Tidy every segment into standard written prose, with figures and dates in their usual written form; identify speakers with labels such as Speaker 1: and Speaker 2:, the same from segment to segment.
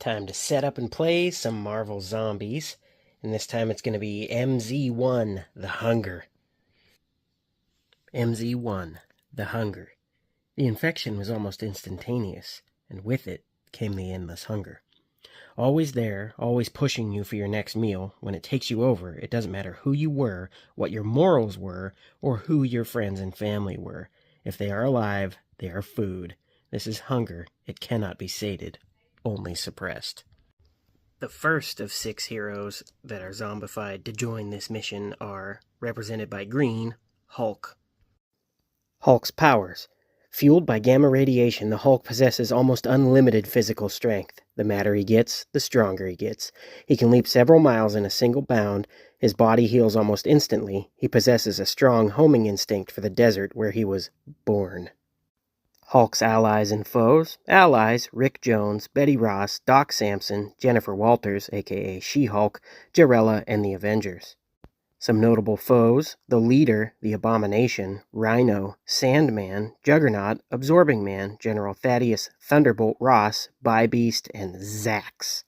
Speaker 1: Time to set up and play some Marvel Zombies, and this time it's going to be MZ1, The Hunger. MZ1, The Hunger. The infection was almost instantaneous, and with it came the endless hunger. Always there, always pushing you for your next meal. When it takes you over, it doesn't matter who you were, what your morals were, or who your friends and family were. If they are alive, they are food. This is hunger. It cannot be sated, only suppressed. The first of 6 heroes that are zombified to join this mission are, represented by green, Hulk. Hulk's powers. Fueled by gamma radiation, the Hulk possesses almost unlimited physical strength. The madder he gets, the stronger he gets. He can leap several miles in a single bound. His body heals almost instantly. He possesses a strong homing instinct for the desert where he was born. Hulk's allies and foes. Allies, Rick Jones, Betty Ross, Doc Samson, Jennifer Walters, aka She-Hulk, Jarella, and the Avengers. Some notable foes: the Leader, the Abomination, Rhino, Sandman, Juggernaut, Absorbing Man, General Thaddeus, Thunderbolt Ross, Bi-Beast, and Zax.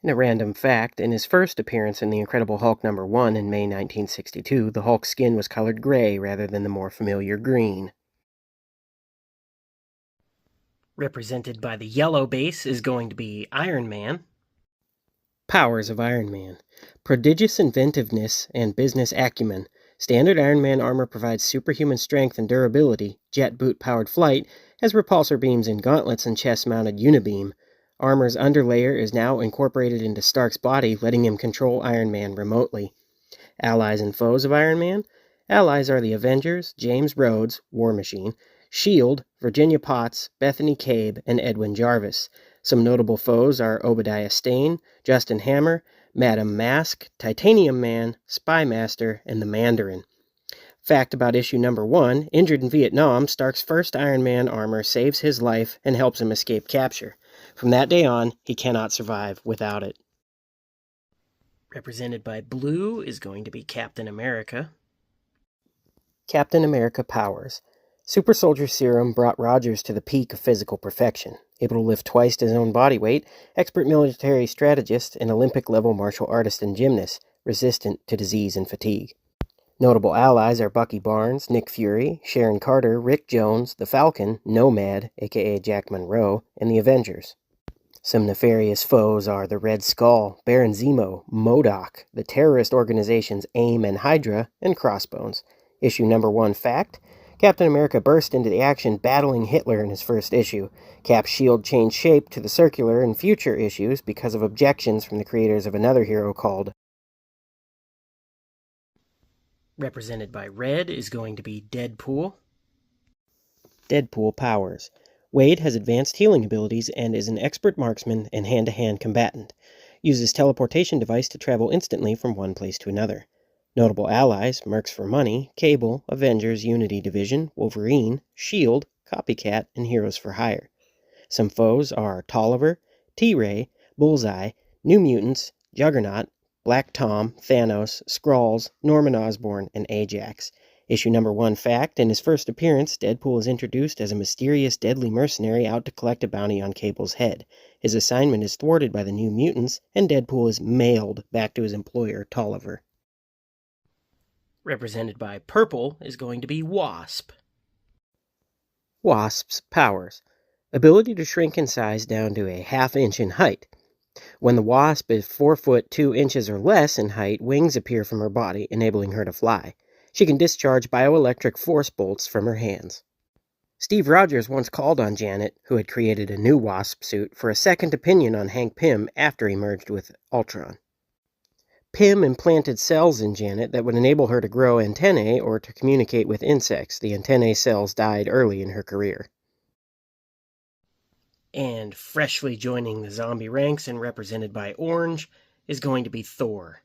Speaker 1: And a random fact, in his first appearance in The Incredible Hulk #1 in May 1962, the Hulk's skin was colored gray rather than the more familiar green. Represented by the yellow base is going to be Iron Man. Powers of Iron Man. Prodigious inventiveness and business acumen. Standard Iron Man armor provides superhuman strength and durability. Jet boot-powered flight has repulsor beams in gauntlets and chest-mounted unibeam. Armor's underlayer is now incorporated into Stark's body, letting him control Iron Man remotely. Allies and foes of Iron Man. Allies are the Avengers, James Rhodes, War Machine, S.H.I.E.L.D., Virginia Potts, Bethany Cabe, and Edwin Jarvis. Some notable foes are Obadiah Stane, Justin Hammer, Madam Mask, Titanium Man, Spy Master, and the Mandarin. Fact about issue #1, injured in Vietnam, Stark's first Iron Man armor saves his life and helps him escape capture. From that day on, he cannot survive without it. Represented by blue is going to be Captain America. Captain America powers. Super Soldier Serum brought Rogers to the peak of physical perfection. Able to lift twice his own body weight, expert military strategist, and Olympic-level martial artist and gymnast, resistant to disease and fatigue. Notable allies are Bucky Barnes, Nick Fury, Sharon Carter, Rick Jones, the Falcon, Nomad, aka Jack Monroe, and the Avengers. Some nefarious foes are the Red Skull, Baron Zemo, MODOK, the terrorist organizations AIM and Hydra, and Crossbones. Issue #1 fact: Captain America burst into the action battling Hitler in his first issue. Cap's shield changed shape to the circular in future issues because of objections from the creators of another hero called. Represented by red is going to be Deadpool. Deadpool powers. Wade has advanced healing abilities and is an expert marksman and hand-to-hand combatant. Uses teleportation device to travel instantly from one place to another. Notable allies: Mercs for Money, Cable, Avengers, Unity Division, Wolverine, S.H.I.E.L.D., Copycat, and Heroes for Hire. Some foes are Tolliver, T-Ray, Bullseye, New Mutants, Juggernaut, Black Tom, Thanos, Skrulls, Norman Osborn, and Ajax. Issue #1 fact: in his first appearance, Deadpool is introduced as a mysterious, deadly mercenary out to collect a bounty on Cable's head. His assignment is thwarted by the New Mutants, and Deadpool is mailed back to his employer, Tolliver. Represented by purple is going to be Wasp. Wasp's powers. Ability to shrink in size down to a ½ inch in height. When the Wasp is 4 foot 2 inches or less in height, wings appear from her body, enabling her to fly. She can discharge bioelectric force bolts from her hands. Steve Rogers once called on Janet, who had created a new Wasp suit, for a second opinion on Hank Pym after he merged with Ultron. Pym implanted cells in Janet that would enable her to grow antennae or to communicate with insects. The antennae cells died early in her career. And freshly joining the zombie ranks and represented by orange is going to be Thor.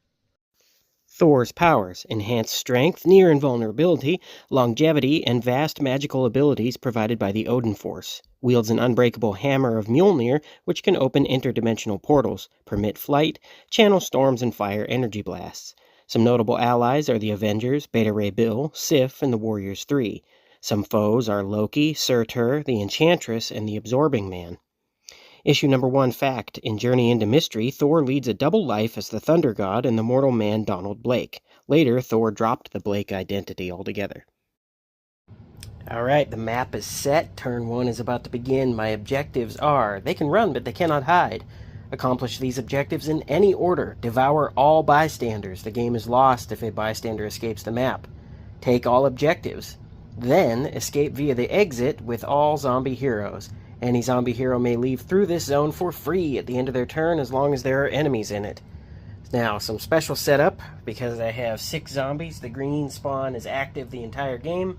Speaker 1: Thor's powers: enhanced strength, near invulnerability, longevity, and vast magical abilities provided by the Odin Force. Wields an unbreakable hammer of Mjolnir, which can open interdimensional portals, permit flight, channel storms, and fire energy blasts. Some notable allies are the Avengers, Beta Ray Bill, Sif, and the Warriors 3. Some foes are Loki, Surtur, the Enchantress, and the Absorbing Man. Issue number 1 fact. In Journey into Mystery, Thor leads a double life as the Thunder God and the mortal man Donald Blake. Later, Thor dropped the Blake identity altogether. Alright, the map is set. Turn 1 is about to begin. My objectives are: they can run, but they cannot hide. Accomplish these objectives in any order. Devour all bystanders. The game is lost if a bystander escapes the map. Take all objectives. Then, escape via the exit with all zombie heroes. Any zombie hero may leave through this zone for free at the end of their turn as long as there are enemies in it. Now, some special setup. Because I have 6 zombies, the green spawn is active the entire game.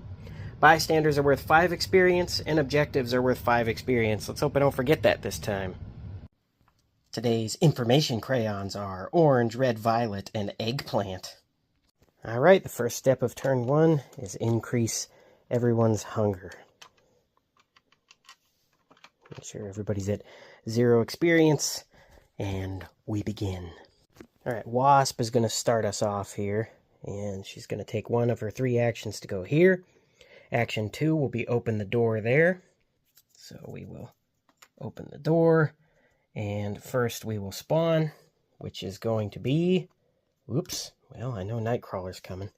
Speaker 1: Bystanders are worth 5 experience, and objectives are worth 5 experience. Let's hope I don't forget that this time. Today's information crayons are orange, red, violet, and eggplant. Alright, the first step of turn 1 is increase everyone's hunger. Make sure everybody's at 0 experience, and we begin. Alright, Wasp is going to start us off here, and she's going to take one of her 3 actions to go here. Action 2 will be open the door there. So we will open the door, and first we will spawn, which is going to be... Oops, well, I know Nightcrawler's coming.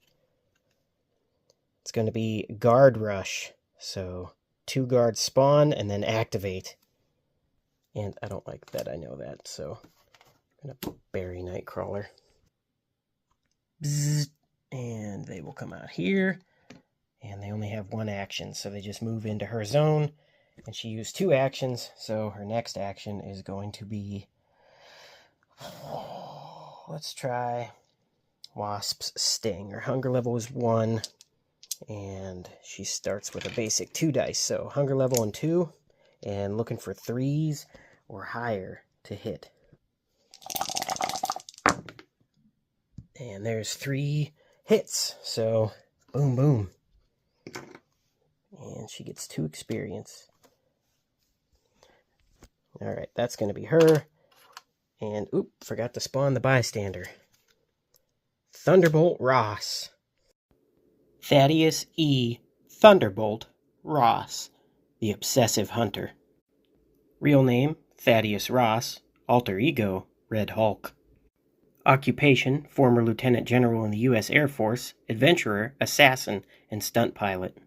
Speaker 1: It's going to be Guard Rush. So 2 guards spawn and then activate. And I don't like that, I know that, so I'm going to bury Nightcrawler. Bzzz, and they will come out here. And they only have 1 action, so they just move into her zone. And she used 2 actions, so her next action is going to be... Let's try Wasp's Sting. Her hunger level is 1, and she starts with a basic 2 dice. So hunger level and 2, and looking for 3s or higher to hit. And there's 3 hits, so boom, boom. And she gets 2 experience. Alright, that's going to be her. And, oop, forgot to spawn the bystander. Thunderbolt Ross. Thaddeus E. Thunderbolt Ross, the Obsessive Hunter. Real name, Thaddeus Ross. Alter ego, Red Hulk. Occupation, former Lieutenant General in the U.S. Air Force, adventurer, assassin, and stunt pilot.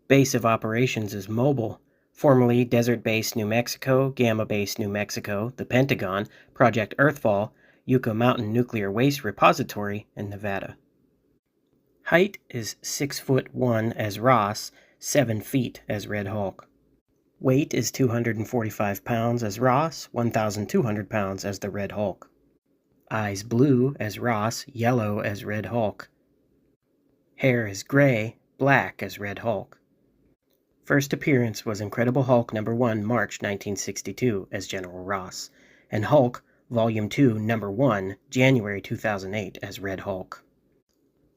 Speaker 1: Base of operations is Mobile, formerly Desert Base New Mexico, Gamma Base New Mexico, the Pentagon, Project Earthfall, Yucca Mountain Nuclear Waste Repository, and Nevada. Height is 6'1" as Ross, 7 feet as Red Hulk. Weight is 245 pounds as Ross, 1,200 pounds as the Red Hulk. Eyes blue as Ross, yellow as Red Hulk. Hair is gray, black as Red Hulk. First appearance was Incredible Hulk number 1, March 1962, as General Ross, and Hulk, Volume 2, number 1, January 2008, as Red Hulk.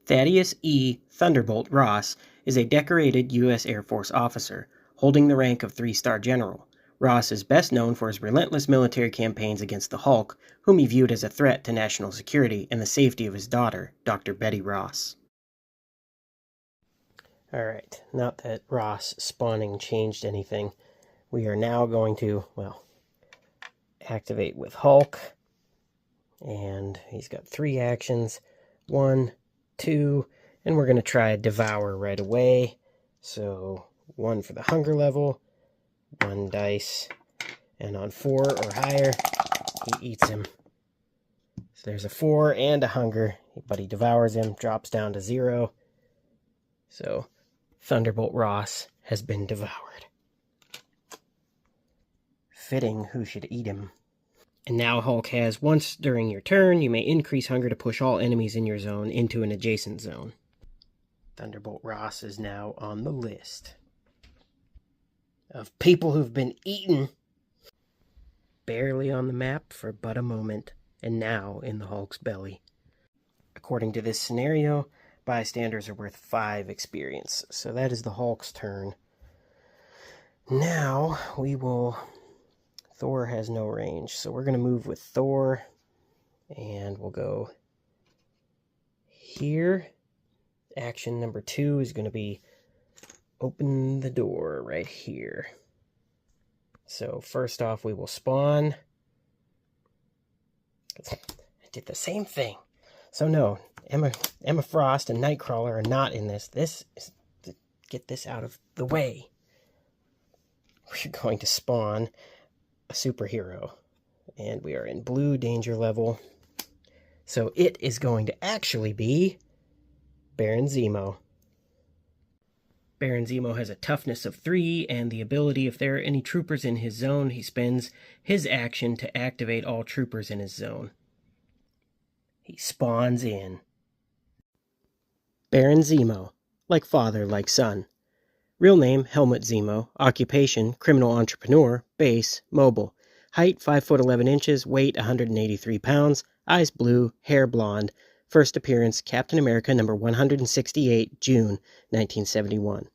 Speaker 1: Thaddeus E. Thunderbolt Ross is a decorated U.S. Air Force officer, holding the rank of 3-star general. Ross is best known for his relentless military campaigns against the Hulk, whom he viewed as a threat to national security and the safety of his daughter, Dr. Betty Ross. Alright, not that Ross spawning changed anything. We are now going to, well, activate with Hulk. And he's got 3 actions. 1, 2, and we're going to try Devour right away. So 1 for the hunger level, 1 dice, and on 4 or higher, he eats him. So there's a 4 and a hunger, but he devours him, drops down to 0. So Thunderbolt Ross has been devoured. Fitting who should eat him. And now Hulk has, once during your turn, you may increase hunger to push all enemies in your zone into an adjacent zone. Thunderbolt Ross is now on the list of people who've been eaten. Barely on the map for but a moment, and now in the Hulk's belly. According to this scenario, bystanders are worth 5 experience, so that is the Hulk's turn. Now we will... Thor has no range, so we're going to move with Thor, and we'll go here. Action number 2 is going to be open the door right here. So first off, we will spawn. I did the same thing. So no, Emma Frost and Nightcrawler are not in this. This is to get this out of the way. We're going to spawn a superhero. And we are in blue danger level. So it is going to actually be Baron Zemo. Baron Zemo has a toughness of 3 and the ability, if there are any troopers in his zone, he spends his action to activate all troopers in his zone. He spawns in. Baron Zemo. Like father, like son. Real name, Helmut Zemo. Occupation, criminal entrepreneur. Base, mobile. Height, 5'11", weight 183 pounds. Eyes blue, hair blonde. First appearance, Captain America number 168, June 1971.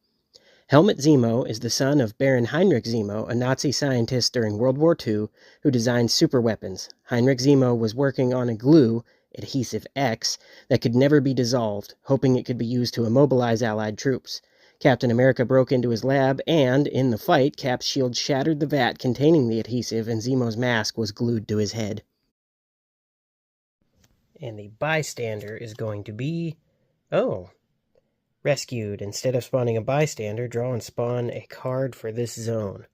Speaker 1: Helmut Zemo is the son of Baron Heinrich Zemo, a Nazi scientist during World War II who designed superweapons. Heinrich Zemo was working on a glue, adhesive X, that could never be dissolved, hoping it could be used to immobilize Allied troops. Captain America broke into his lab and, in the fight, Cap's shield shattered the vat containing the adhesive and Zemo's mask was glued to his head. And the bystander is going to be, rescued. Instead of spawning a bystander, draw and spawn a card for this zone.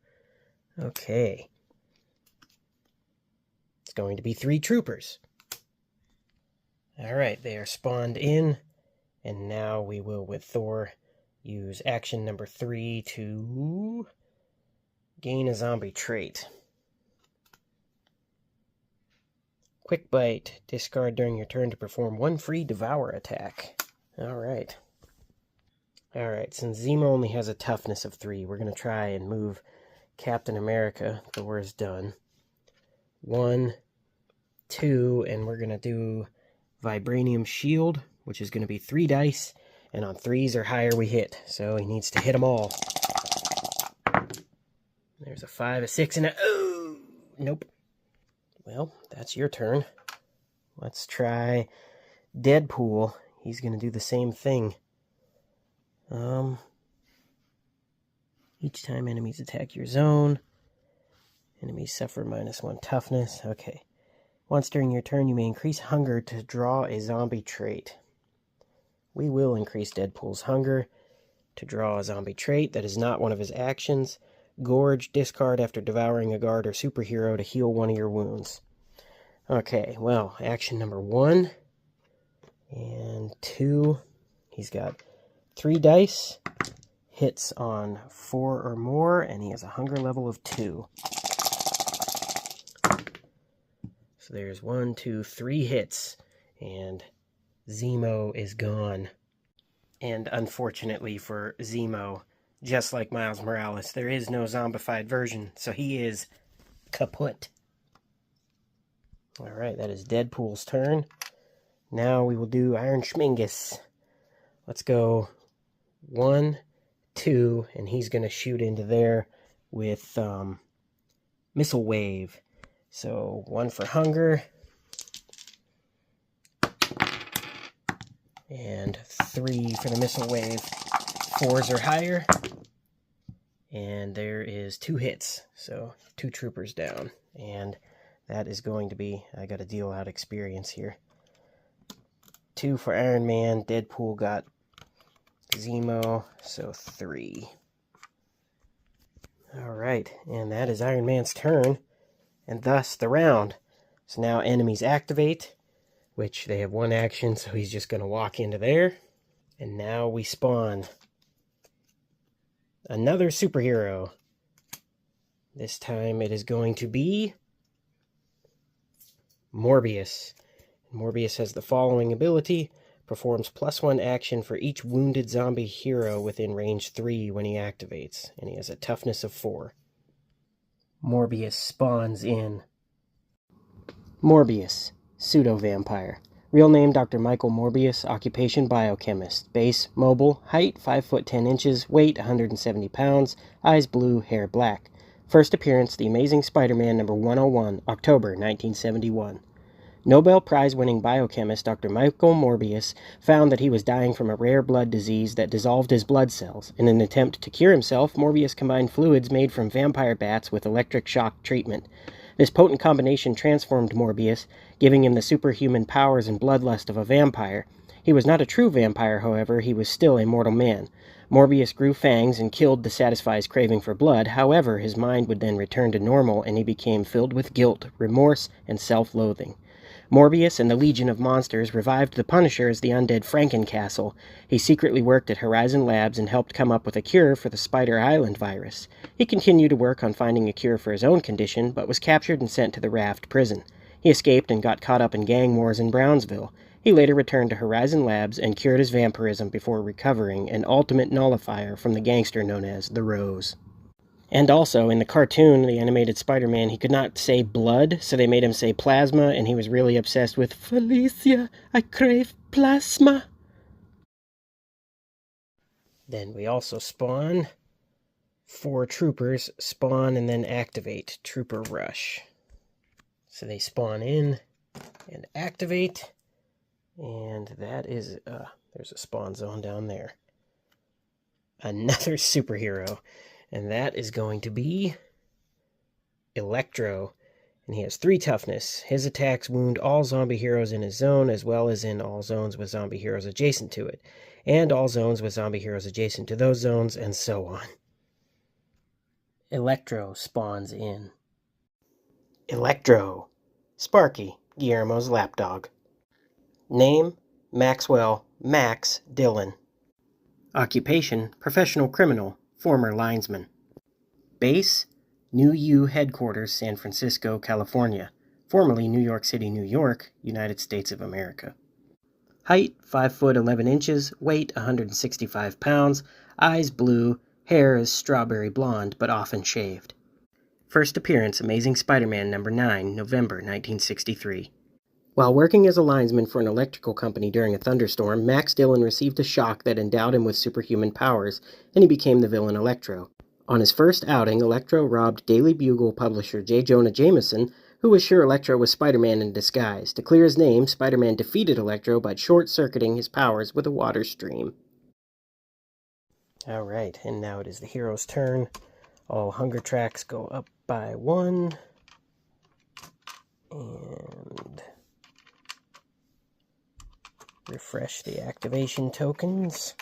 Speaker 1: Okay. It's going to be 3 troopers. Alright, they are spawned in. And now we will, with Thor, use action number 3 to gain a zombie trait. Quick Bite. Discard during your turn to perform 1 free Devour attack. Alright. Alright, since Zemo only has a toughness of 3, we're going to try and move Captain America. Thor is done. 1, 2, and we're going to do Vibranium Shield, which is going to be 3 dice, and on 3s or higher we hit. So he needs to hit them all. There's a 5, a 6, and a... Oh! Nope. Well, that's your turn. Let's try Deadpool. He's going to do the same thing. Each time enemies attack your zone, enemies suffer -1 toughness. Okay. Once during your turn, you may increase hunger to draw a zombie trait. We will increase Deadpool's hunger to draw a zombie trait. That is not one of his actions. Gorge, discard after devouring a guard or superhero to heal 1 of your wounds. Okay, well, action number 1 and 2. He's got 3 dice, hits on 4 or more, and he has a hunger level of 2. So there's 1, 2, 3 hits, and Zemo is gone. And unfortunately for Zemo, just like Miles Morales, there is no zombified version, so he is kaput. Alright, that is Deadpool's turn. Now we will do Iron Schmingus. Let's go 1, 2, and he's going to shoot into there with Missile Wave. So 1 for hunger. And 3 for the Missile Wave. 4s or higher. And there is 2 hits. So 2 troopers down. And that is going to be, I got to deal out experience here. 2 for Iron Man. Deadpool got Zemo, so 3. Alright, and that is Iron Man's turn, and thus the round. So now enemies activate, which they have 1 action, so he's just going to walk into there. And now we spawn another superhero. This time it is going to be Morbius. Morbius has the following ability. Performs +1 action for each wounded zombie hero within range 3 when he activates. And he has a toughness of 4. Morbius spawns in. Morbius. Pseudo-vampire. Real name Dr. Michael Morbius. Occupation biochemist. Base mobile. Height 5'10", weight 170 pounds. Eyes blue, hair black. First appearance The Amazing Spider-Man number 101, October 1971. Nobel Prize-winning biochemist Dr. Michael Morbius found that he was dying from a rare blood disease that dissolved his blood cells. In an attempt to cure himself, Morbius combined fluids made from vampire bats with electric shock treatment. This potent combination transformed Morbius, giving him the superhuman powers and bloodlust of a vampire. He was not a true vampire, however, he was still a mortal man. Morbius grew fangs and killed to satisfy his craving for blood. However, his mind would then return to normal and he became filled with guilt, remorse, and self-loathing. Morbius and the Legion of Monsters revived the Punisher as the undead Frankencastle. He secretly worked at Horizon Labs and helped come up with a cure for the Spider Island virus. He continued to work on finding a cure for his own condition, but was captured and sent to the Raft prison. He escaped and got caught up in gang wars in Brownsville. He later returned to Horizon Labs and cured his vampirism before recovering an ultimate nullifier from the gangster known as the Rose. And also, in the cartoon, the animated Spider-Man, he could not say blood, so they made him say plasma, and he was really obsessed with, "Felicia, I crave plasma." Then we also spawn 4 troopers, spawn and then activate Trooper Rush. So they spawn in and activate, and that is, there's a spawn zone down there. Another superhero. And that is going to be Electro. And he has 3 toughness. His attacks wound all zombie heroes in his zone, as well as in all zones with zombie heroes adjacent to it. And all zones with zombie heroes adjacent to those zones, and so on. Electro spawns in. Electro. Sparky, Guillermo's lapdog. Name, Maxwell Max Dillon. Occupation, professional criminal. Former linesman. Base, New U Headquarters, San Francisco, California. Formerly New York City, New York, United States of America. Height, 5 foot 11 inches. Weight, 165 pounds. Eyes blue. Hair is strawberry blonde, but often shaved. First appearance, Amazing Spider-Man number 9, November 1963. While working as a linesman for an electrical company during a thunderstorm, Max Dillon received a shock that endowed him with superhuman powers, and he became the villain Electro. On his first outing, Electro robbed Daily Bugle publisher J. Jonah Jameson, who was sure Electro was Spider-Man in disguise. To clear his name, Spider-Man defeated Electro by short-circuiting his powers with a water stream. Alright, and now it is the hero's turn. All hunger tracks go up by 1. And refresh the activation tokens.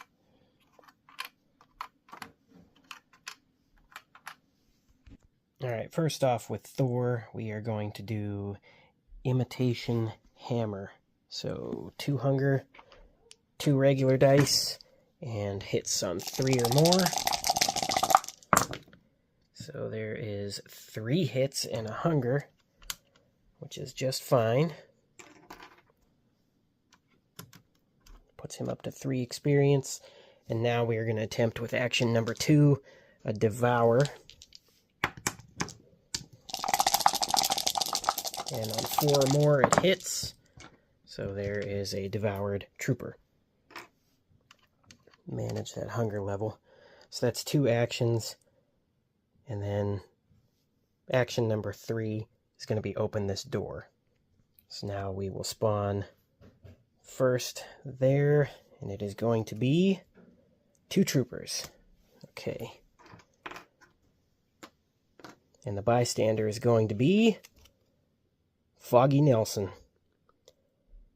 Speaker 1: Alright, first off with Thor, we are going to do Imitation Hammer. So 2 hunger, 2 regular dice, and hits on 3 or more. So there is 3 hits and a hunger, which is just fine. Puts him up to 3 experience. And now we are going to attempt with action number 2, a Devour. And on 4 or more it hits. So there is a devoured trooper. Manage that hunger level. So that's 2 actions. And then action number 3 is going to be open this door. So now we will spawn first there, and it is going to be 2 troopers. Okay. And the bystander is going to be Foggy Nelson.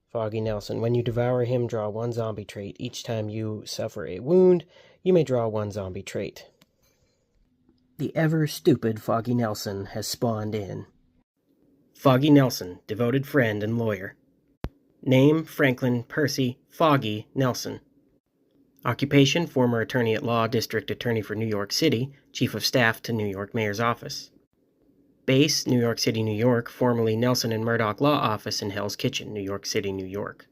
Speaker 1: Foggy Nelson. When you devour him, draw 1 zombie trait. Each time you suffer a wound, you may draw 1 zombie trait. The ever-stupid Foggy Nelson has spawned in. Foggy Nelson, devoted friend and lawyer. Name, Franklin Percy Foggy Nelson. Occupation, former attorney at law, district attorney for New York City, chief of staff to New York Mayor's office. Base, New York City, New York, formerly Nelson and Murdoch Law Office in Hell's Kitchen, New York City, New York.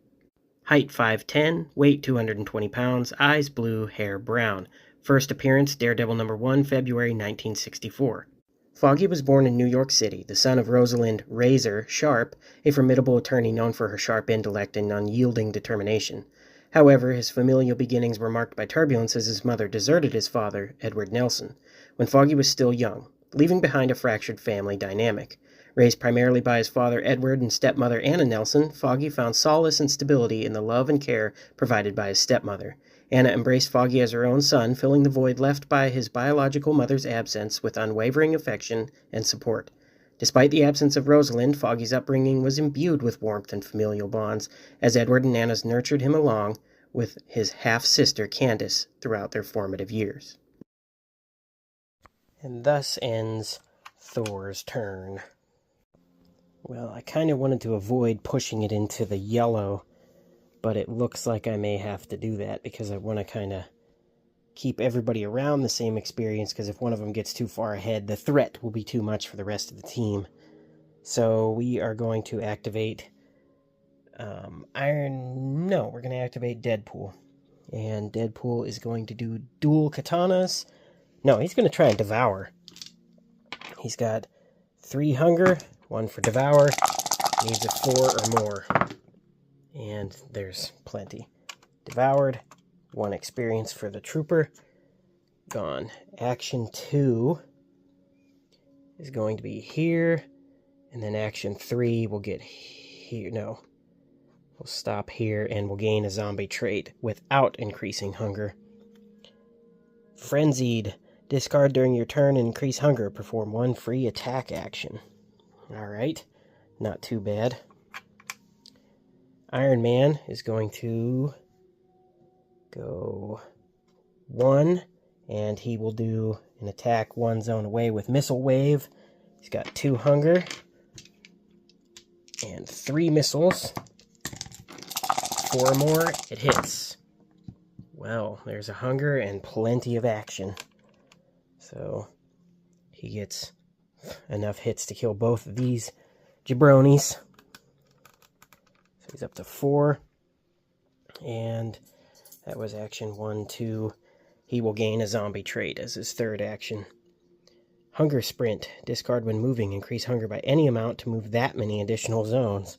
Speaker 1: Height 5'10", weight 220 pounds, eyes blue, hair brown. First appearance, Daredevil number 1, February 1964. Foggy was born in New York City, the son of Rosalind Razor Sharp, a formidable attorney known for her sharp intellect and unyielding determination. However, his familial beginnings were marked by turbulence as his mother deserted his father, Edward Nelson, when Foggy was still young, leaving behind a fractured family dynamic. Raised primarily by his father Edward and stepmother Anna Nelson, Foggy found solace and stability in the love and care provided by his stepmother. Anna embraced Foggy as her own son, filling the void left by his biological mother's absence with unwavering affection and support. Despite the absence of Rosalind, Foggy's upbringing was imbued with warmth and familial bonds, as Edward and Anna's nurtured him along with his half-sister Candace throughout their formative years. And thus ends Thor's turn. Well, I kind of wanted to avoid pushing it into the yellow, but it looks like I may have to do that because I want to kind of keep everybody around the same experience, because if one of them gets too far ahead, the threat will be too much for the rest of the team. So we are going to activate we're going to activate Deadpool. And Deadpool is going to do dual katanas. No, he's going to try and devour. He's got 3 hunger, 1 for devour. Needs a 4 or more. And there's plenty. Devoured. 1 experience for the trooper. Gone. Action 2 is going to be here. And then action 3 will get here. No. We'll stop here and we'll gain a zombie trait without increasing hunger. Frenzied. Discard during your turn and increase hunger. Perform 1 free attack action. Alright. Not too bad. Iron Man is going to go 1, and he will do an attack 1 zone away with Missile Wave. He's got 2 hunger and 3 missiles. 4 more, it hits. Well, there's a hunger and plenty of action. So he gets enough hits to kill both of these jabronis. So he's up to 4. And that was action 1, 2. He will gain a zombie trait as his 3rd action. Hunger Sprint. Discard when moving. Increase hunger by any amount to move that many additional zones.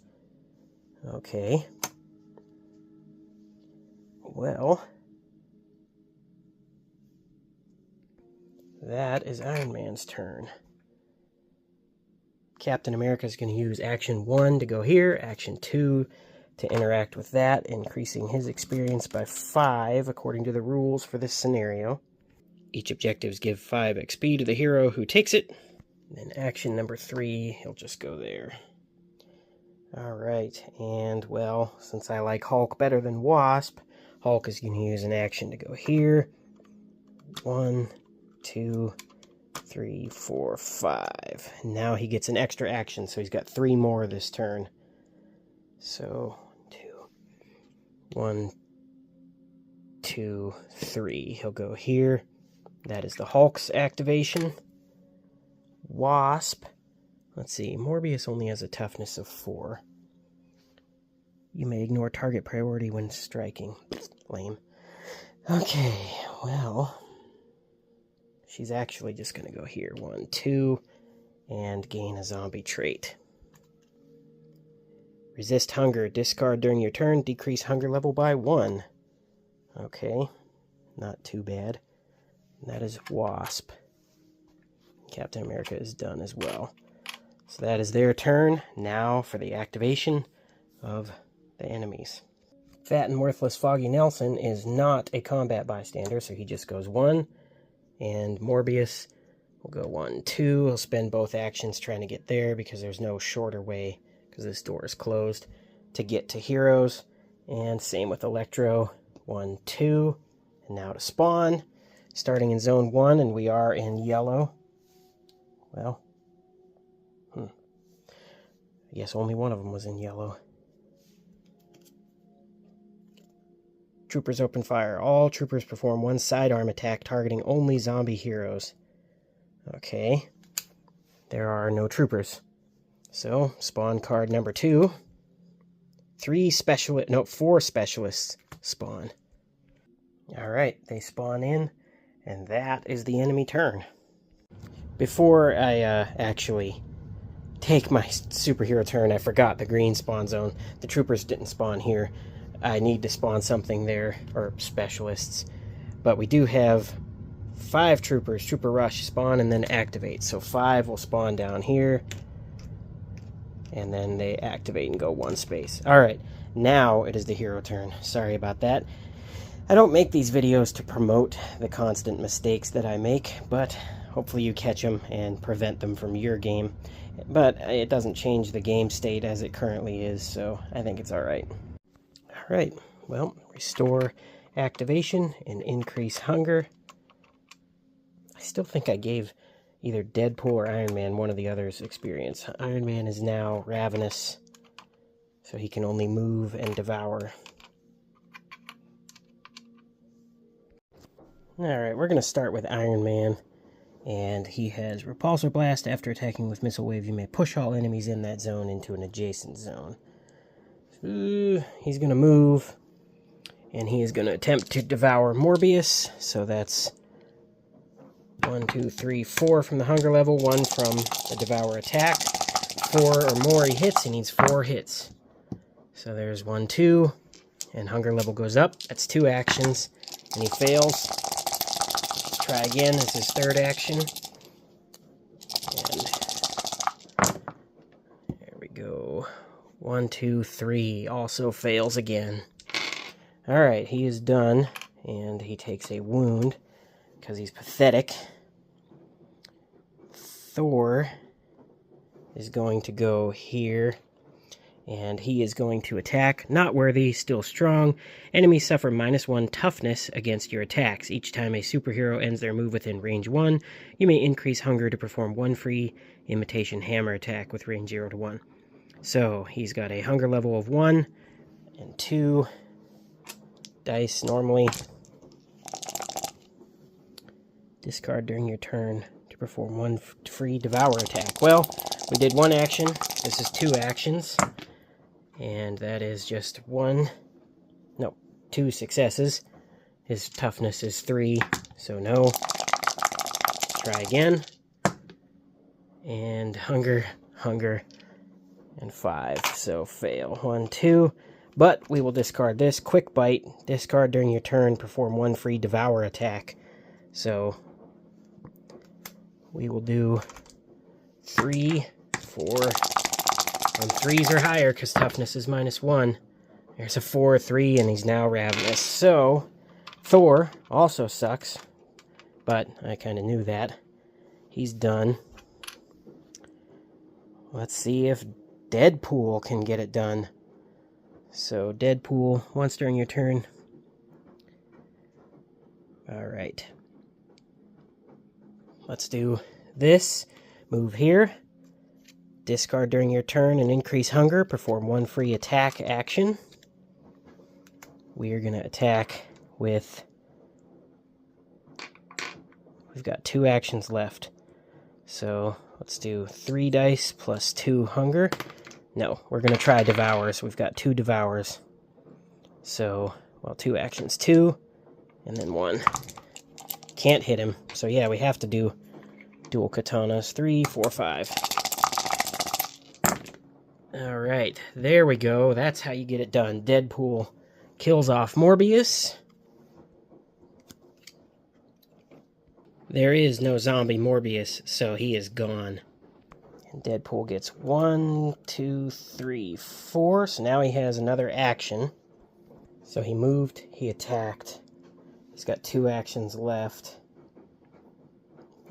Speaker 1: Okay. Well, that is Iron Man's turn. Captain America is going to use action 1 to go here, action 2 to interact with that, increasing his experience by 5 according to the rules for this scenario. Each objectives give 5 XP to the hero who takes it. Then action number 3, he'll just go there. Alright, and well, since I like Hulk better than Wasp, Hulk is going to use an action to go here. 1, 2, 3, 4, 5. Now he gets an extra action, so he's got 3 more this turn. So, 1, 2, 3. He'll go here. That is the Hulk's activation. Wasp. Let's see, Morbius only has a toughness of 4. You may ignore target priority when striking. Lame. Okay, well, she's actually just going to go here. 1, 2, and gain a zombie trait. Resist hunger. Discard during your turn. Decrease hunger level by 1. Okay, not too bad. And that is Wasp. Captain America is done as well. So that is their turn. Now for the activation of the enemies. Fat and worthless Foggy Nelson is not a combat bystander, so he just goes 1. And Morbius will go 1, 2. He'll spend both actions trying to get there because there's no shorter way, because this door is closed, to get to heroes. And same with Electro. 1, 2. And now to spawn. Starting in zone 1, and we are in yellow. Well, I guess only one of them was in yellow. Troopers open fire. All troopers perform 1 sidearm attack targeting only zombie heroes. Okay. There are no troopers. So, spawn card number 2. 4 specialists spawn. Alright, they spawn in, and that is the enemy turn. Before I actually take my superhero turn, I forgot the green spawn zone. The troopers didn't spawn here. I need to spawn something there, or specialists. But we do have 5 troopers. Trooper rush, spawn, and then activate. So 5 will spawn down here. and then they activate and go 1 space. Alright, now it is the hero turn. Sorry about that. I don't make these videos to promote the constant mistakes that I make, but hopefully you catch them and prevent them from your game. But it doesn't change the game state as it currently is, so I think it's alright. Alright, well, restore activation and increase hunger. I still think I gave either Deadpool or Iron Man one of the others experience. Iron Man is now ravenous, so he can only move and devour. Alright, we're going to start with Iron Man. And he has Repulsor Blast. After attacking with Missile Wave, you may push all enemies in that zone into an adjacent zone. He's going to move. And he is going to attempt to devour Morbius. So that's 1, 2, 3, 4 from the hunger level. 1 from the devour attack. 4 or more he hits. He needs 4 hits. So there's 1, 2. And hunger level goes up. That's 2 actions. And he fails. Try again. This is 3rd action. And there we go. 1, 2, 3. Also fails again. Alright, he is done. And he takes a wound because he's pathetic. Thor is going to go here. And he is going to attack. Not worthy, still strong. Enemies suffer -1 toughness against your attacks. Each time a superhero ends their move within range 1, you may increase hunger to perform 1 free imitation hammer attack with range 0 to 1. So he's got a hunger level of 1 and 2 dice normally. Discard during your turn to perform 1 free devour attack. Well, we did 1 action. This is 2 actions. And that is just 2 successes. His toughness is 3, so no. Let's try again. And hunger, and 5, so fail. 1, 2. But we will discard this. Quick Bite. Discard during your turn. Perform 1 free devour attack. So we will do 3, 4... and 3s are higher because toughness is -1. There's a 4, 3, and he's now ravenous. So, Thor also sucks. But I kind of knew that. He's done. Let's see if Deadpool can get it done. So, Deadpool, once during your turn. Alright. Let's do this. Move here. Discard during your turn and increase hunger. Perform 1 free attack action. We are going to attack with... We've got 2 actions left. So let's do 3 dice plus 2 hunger. No, we're going to try devours. We've got 2 devours. So, well, 2 actions. 2 and then 1. Can't hit him. So yeah, we have to do dual katanas. 3, 4, 5. Alright, there we go. That's how you get it done. Deadpool kills off Morbius. There is no zombie Morbius, so he is gone. And Deadpool gets 1, 2, 3, 4. So now he has another action. So he moved, he attacked. He's got 2 actions left.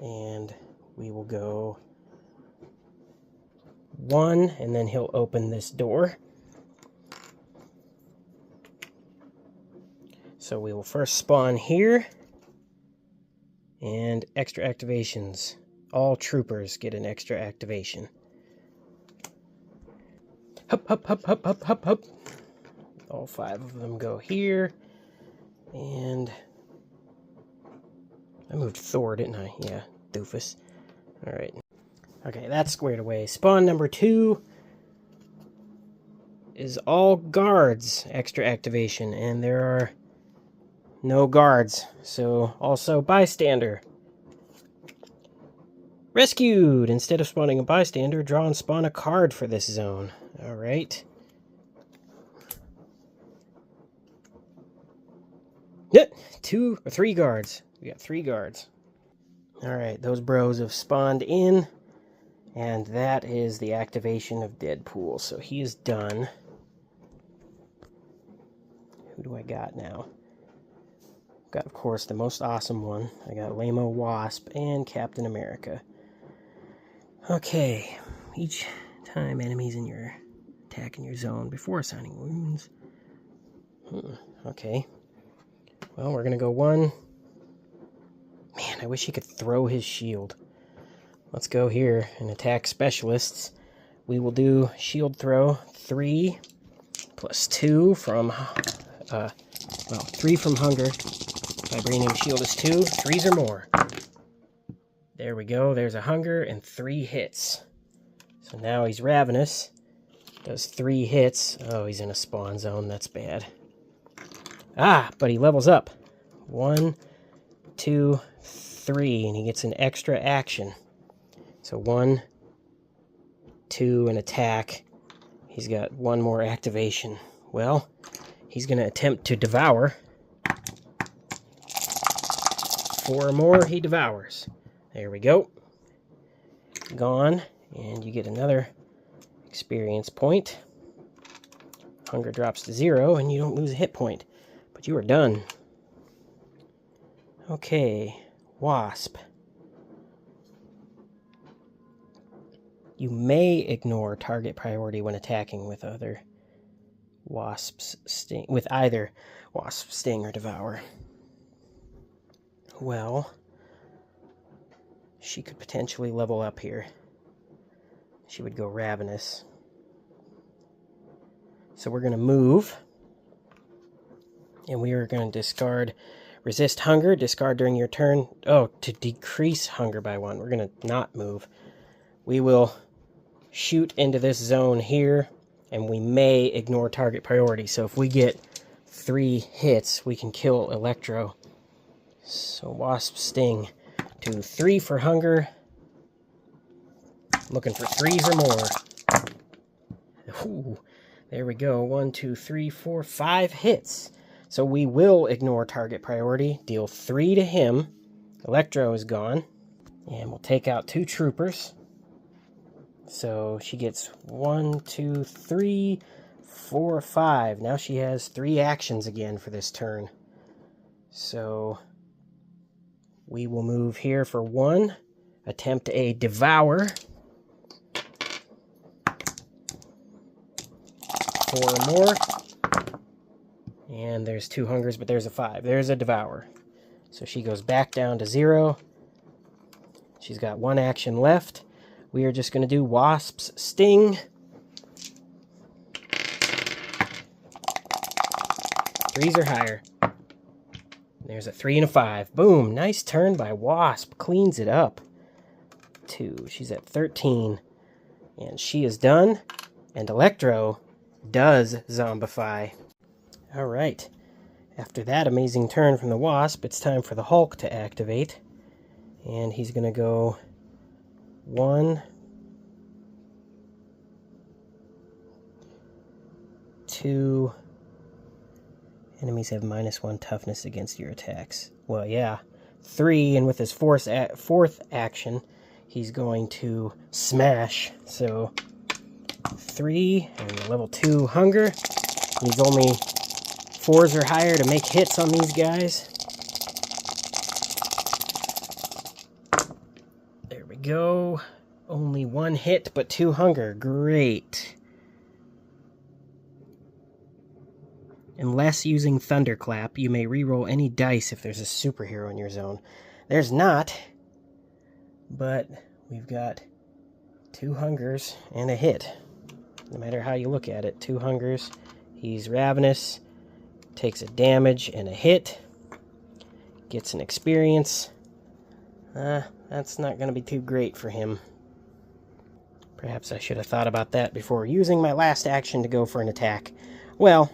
Speaker 1: And we will go 1, and then he'll open this door. So we will first spawn here. And extra activations. All troopers get an extra activation. Hup, hup, hup, hup, hup, hup, hup. All 5 of them go here. And I moved Thor, didn't I? Yeah, doofus. Alright. Okay, that's squared away. Spawn number 2 is all guards extra activation, and there are no guards, so also bystander. Rescued! Instead of spawning a bystander, draw and spawn a card for this zone. Alright. Yep, 2 or 3 guards. We got 3 guards. Alright, those bros have spawned in. And that is the activation of Deadpool. So he is done. Who do I got now? Got, of course, the most awesome one. I got Lamo Wasp and Captain America. Okay. Each time enemies in your attack in your zone before assigning wounds. Okay. Well, we're going to go one. Man, I wish he could throw his shield. Let's go here and attack specialists. We will do shield throw 3 plus 2 from, 3 from hunger. Vibranium shield is 2, 3s or more. There we go, there's a hunger and 3 hits. So now he's ravenous. Does 3 hits. Oh, he's in a spawn zone, that's bad. Ah, but he levels up. 1, 2, 3, and he gets an extra action. So 1, 2, and attack. He's got 1 more activation. Well, he's going to attempt to devour. 4 or more, he devours. There we go. Gone, and you get another experience point. Hunger drops to 0, and you don't lose a hit point. But you are done. Okay, Wasp. You may ignore target priority when attacking with other Wasp's sting, with either Wasp, Sting, or Devour. Well, she could potentially level up here. She would go Ravenous. So we're going to move. And we are going to discard Resist Hunger. Discard during your turn. Oh, to decrease hunger by 1. We're going to not move. We will shoot into this zone here, and we may ignore target priority. So if we get 3 hits, we can kill Electro. So Wasp Sting to 3 for hunger. Looking for 3s or more. Ooh, there we go. 1, 2, 3, 4, 5 hits. So we will ignore target priority. Deal 3 to him. Electro is gone. And we'll take out 2 troopers. So she gets 1, 2, 3, 4, 5. Now she has 3 actions again for this turn. So we will move here for 1. Attempt a Devour. 4 or more. And there's 2 hungers, but there's a 5. There's a Devour. So she goes back down to 0. She's got 1 action left. We are just going to do Wasp's Sting. 3s or higher. There's a 3 and a 5. Boom. Nice turn by Wasp. Cleans it up. 2. She's at 13. And she is done. And Electro does zombify. Alright. After that amazing turn from the Wasp, it's time for the Hulk to activate. And he's going to go 1, 2. Enemies have -1 toughness against your attacks. Well, yeah. 3, and with his 4th action, he's going to smash. So 3 and level 2 hunger. Needs only 4s or higher to make hits on these guys. There we go. Only 1 hit, but 2 hunger. Great. Unless using Thunderclap, you may reroll any dice if there's a superhero in your zone. There's not, but we've got 2 hungers and a hit. No matter how you look at it, 2 hungers. He's ravenous, takes a damage and a hit, gets an experience. That's not going to be too great for him. Perhaps I should have thought about that before using my last action to go for an attack. Well,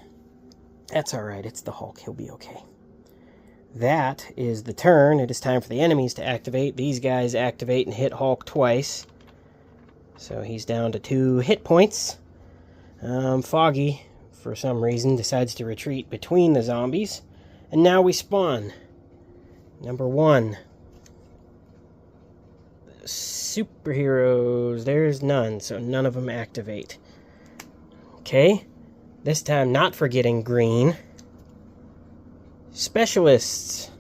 Speaker 1: that's alright, it's the Hulk, he'll be okay. That is the turn. It is time for the enemies to activate. These guys activate and hit Hulk twice. So he's down to 2 hit points. Foggy, for some reason, decides to retreat between the zombies. And now we spawn. Number 1. superheroes. There's none, so none of them activate. Okay, this time not forgetting green. Specialists.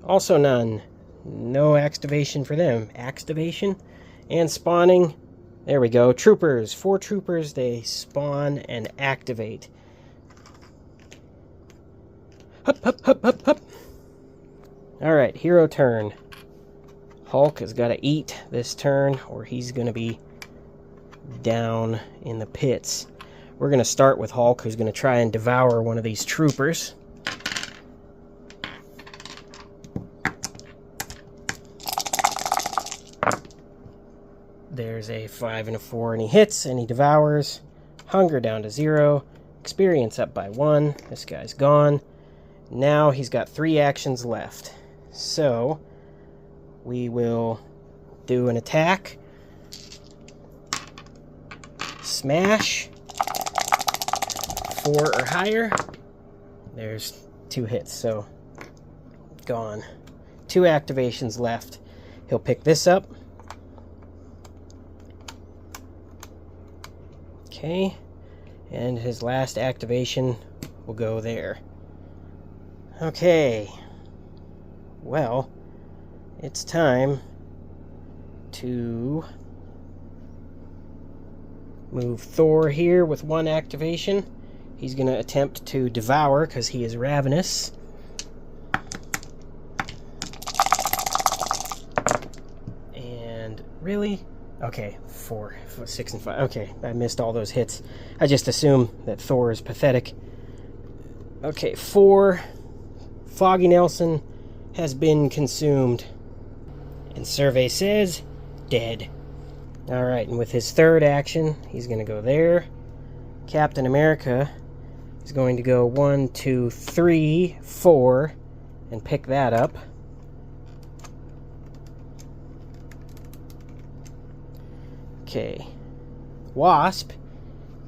Speaker 1: Also none. No activation for them. Activation and spawning. There we go. Troopers. 4 troopers. They spawn and activate. Hup, hup, hup, hup, hup. Alright, hero turn. Hulk has got to eat this turn, or he's going to be down in the pits. We're going to start with Hulk, who's going to try and devour one of these troopers. There's a 5 and a 4, and he hits, and he devours. Hunger down to 0. Experience up by 1. This guy's gone. Now he's got 3 actions left. So, we will do an attack. Smash. 4 or higher. There's 2 hits, so gone. 2 activations left. He'll pick this up. Okay, and his last activation will go there. Okay, well, it's time to move Thor here with 1 activation. He's going to attempt to devour because he is ravenous. And really? Okay, 4, 6, and 5. Okay, I missed all those hits. I just assume that Thor is pathetic. Okay, 4. Foggy Nelson has been consumed. And survey says, dead. Alright, and with his 3rd action, he's going to go there. Captain America is going to go 1, 2, 3, 4, and pick that up. Okay, Wasp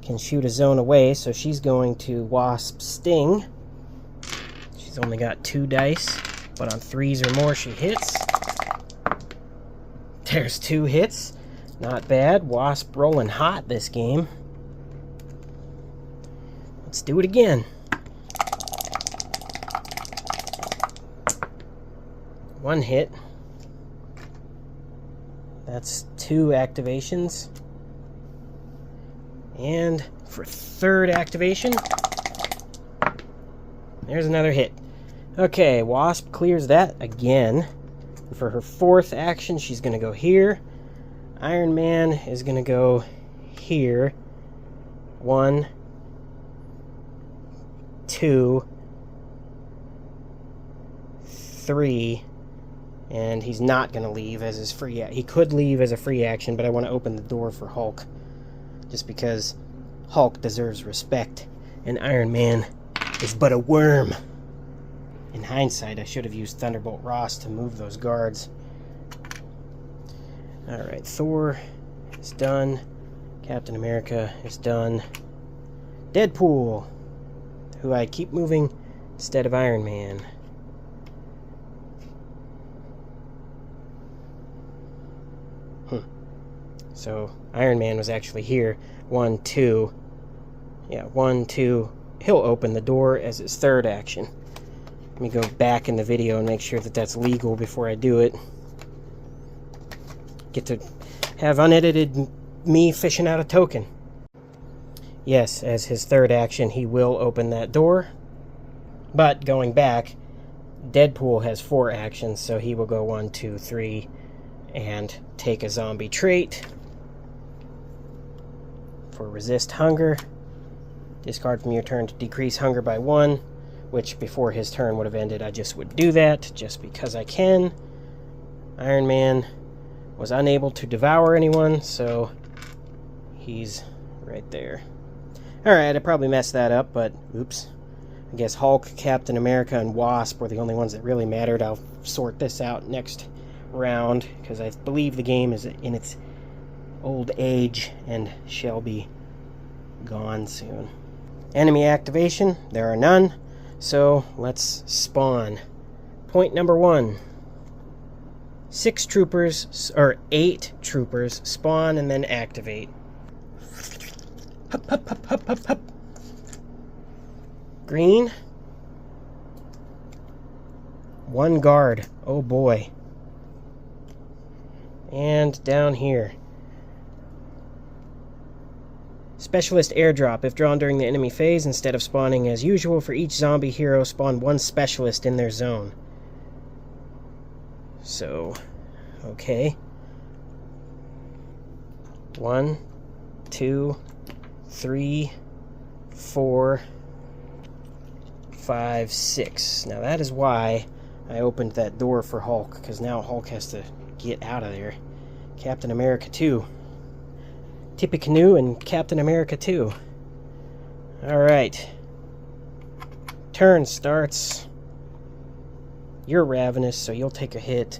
Speaker 1: can shoot a zone away, so she's going to Wasp Sting. She's only got 2 dice, but on 3s or more she hits. There's 2 hits. Not bad. Wasp rolling hot this game. Let's do it again. 1 hit. That's 2 activations. And for 3rd activation, there's another hit. Okay, Wasp clears that again. And for her 4th action, she's going to go here. Iron Man is going to go here. 1, 2, 3. And he's not going to leave as his free... He could leave as a free action, but I want to open the door for Hulk. Just because Hulk deserves respect, and Iron Man is but a worm. In hindsight, I should have used Thunderbolt Ross to move those guards. Alright, Thor is done. Captain America is done. Deadpool, who I keep moving instead of Iron Man. So, Iron Man was actually here. 1, 2. Yeah, 1, 2. He'll open the door as his 3rd action. Let me go back in the video and make sure that that's legal before I do it. Get to have unedited me fishing out a token. Yes, as his 3rd action, he will open that door. But, going back, Deadpool has 4 actions, so he will go 1, 2, 3, and take a zombie trait. For resist hunger, discard from your turn to decrease hunger by 1, which before his turn would have ended, I just would do that, just because I can. Iron Man was unable to devour anyone, so he's right there. Alright, I probably messed that up, but oops. I guess Hulk, Captain America, and Wasp were the only ones that really mattered. I'll sort this out next round, because I believe the game is in its old age and shall be gone soon. Enemy activation, there are none, so let's spawn. Point number 1. 6 troopers, or 8 troopers, spawn and then activate. Hup, hup, hup, hup, hup, hup. Green. 1 guard. Oh boy. And down here. Specialist airdrop. If drawn during the enemy phase, instead of spawning as usual, for each zombie hero, spawn 1 specialist in their zone. So, okay. 1, 2, 3, 4, 5, 6. Now that is why I opened that door for Hulk, because now Hulk has to get out of there. Captain America 2. Tippecanoe and Captain America 2. Alright. Turn starts. You're ravenous, so you'll take a hit.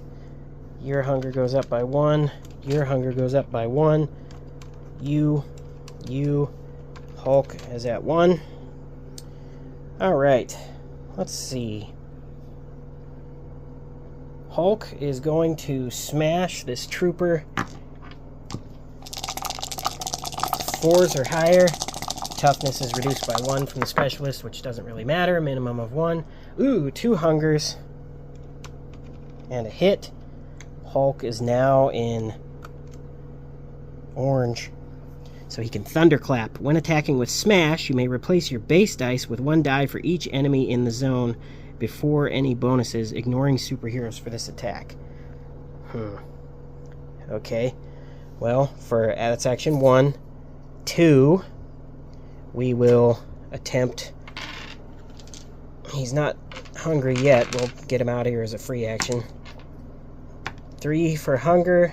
Speaker 1: Your hunger goes up by 1. Your hunger goes up by 1. You. Hulk is at 1. Alright. Let's see. Hulk is going to smash this trooper. 4s or higher. Toughness is reduced by 1 from the specialist, which doesn't really matter. A minimum of 1. Ooh, 2 hungers. And a hit. Hulk is now in orange. So he can thunderclap. When attacking with smash, you may replace your base dice with 1 die for each enemy in the zone before any bonuses, ignoring superheroes for this attack. Okay. Well, for that's action 1. 2, we will attempt. He's not hungry yet. We'll get him out of here as a free action. 3 for hunger.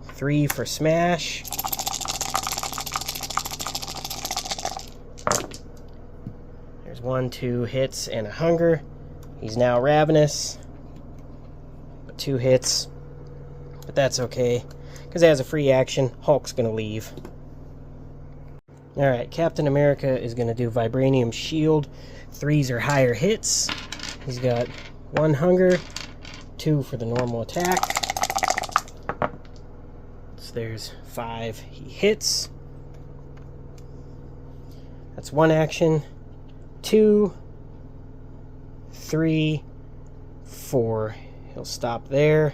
Speaker 1: 3 for smash. There's 1, 2 hits and a hunger. He's now ravenous. 2 hits. But that's okay, because as a free action, Hulk's going to leave. Alright, Captain America is going to do Vibranium Shield. 3s or higher hits. He's got 1 hunger, 2 for the normal attack. So there's 5 he hits. That's 1 action. 2, 3, 4. He'll stop there.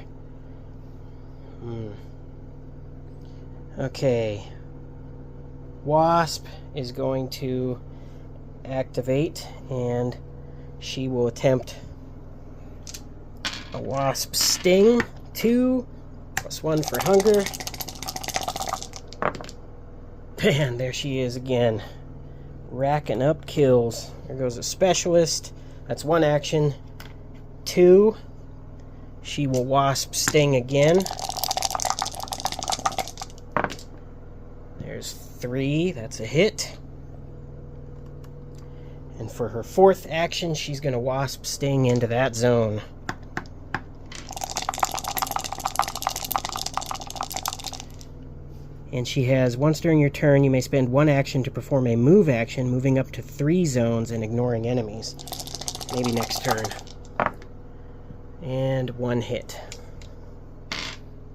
Speaker 1: Okay. Wasp is going to activate, and she will attempt a Wasp Sting. 2 plus 1 for hunger. And there she is again, racking up kills. There goes a specialist. That's 1 action. 2, she will Wasp Sting again. There's 3, that's a hit. And for her 4th action, she's going to Wasp Sting into that zone. And she has, once during your turn, you may spend 1 action to perform a move action, moving up to 3 zones and ignoring enemies. Maybe next turn. And 1 hit.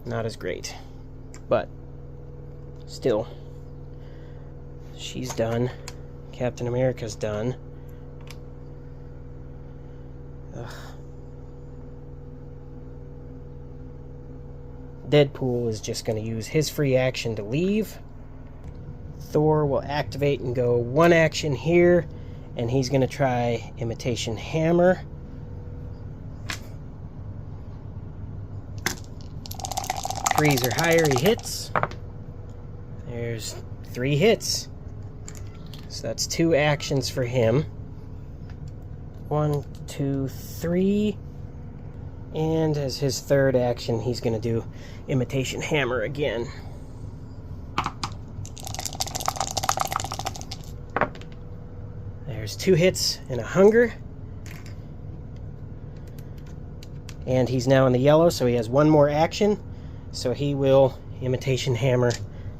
Speaker 1: Not as great. But, still. She's done. Captain America's done. Ugh. Deadpool is just going to use his free action to leave. Thor will activate and go 1 action here, and he's going to try Imitation Hammer. Threes or higher, he hits. There's 3 hits. So that's 2 actions for him. 1, 2, 3. And as his 3rd action, he's going to do Imitation Hammer again. There's 2 hits and a hunger. And he's now in the yellow, so he has 1 more action. So he will Imitation Hammer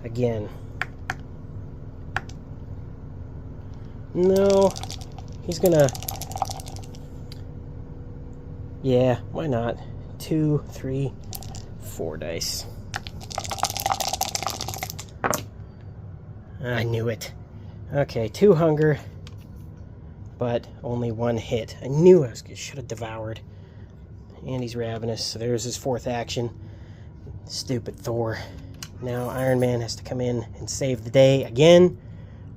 Speaker 1: again. No, he's gonna... Yeah, why not? 2, 3, 4 dice. I knew it. Okay, 2 hunger, but only 1 hit. I knew I should have devoured. And he's ravenous, so there's his 4th action. Stupid Thor. Now Iron Man has to come in and save the day again.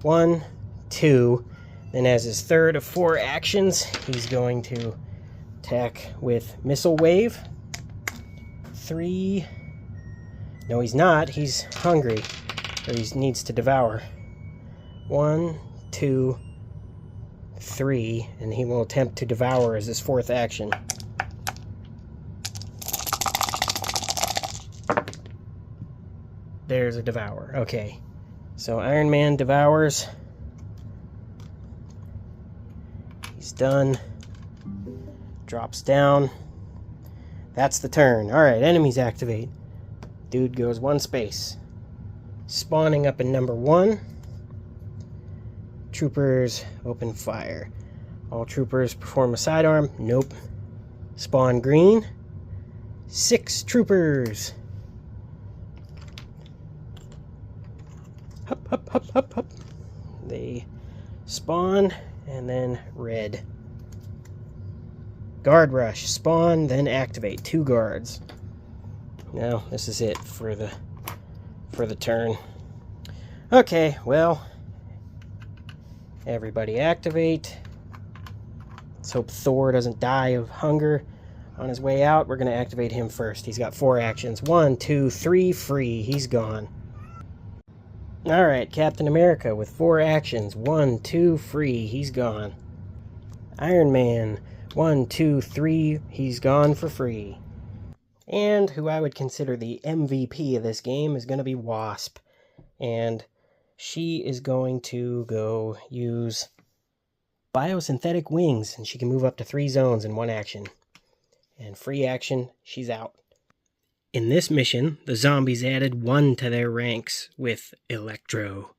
Speaker 1: 1, 2. Then as his 3rd of 4 actions, he's going to attack with Missile Wave. 3. No, he's not. He's hungry. Or he needs to devour. 1, 2, 3. And he will attempt to devour as his 4th action. There's a devour. Okay. So Iron Man devours. He's done. Drops down. That's the turn. Alright, enemies activate. Dude goes 1 space. Spawning up in number 1. Troopers open fire. All troopers perform a sidearm. Nope. Spawn green. 6 troopers. Hup, hup, hup, hup, hup. They spawn, and then red. Guard rush. Spawn, then activate. 2 guards. Now, this is it for the turn. Okay, well, everybody activate. Let's hope Thor doesn't die of hunger on his way out. We're going to activate him first. He's got 4 actions. 1, 2, 3, free. He's gone. Alright, Captain America with 4 actions. 1, 2, free. He's gone. Iron Man. 1, 2, 3. He's gone for free. And who I would consider the MVP of this game is going to be Wasp. And she is going to go use biosynthetic wings. And she can move up to 3 zones in 1 action. And free action, she's out. In this mission, the zombies added 1 to their ranks with Electro.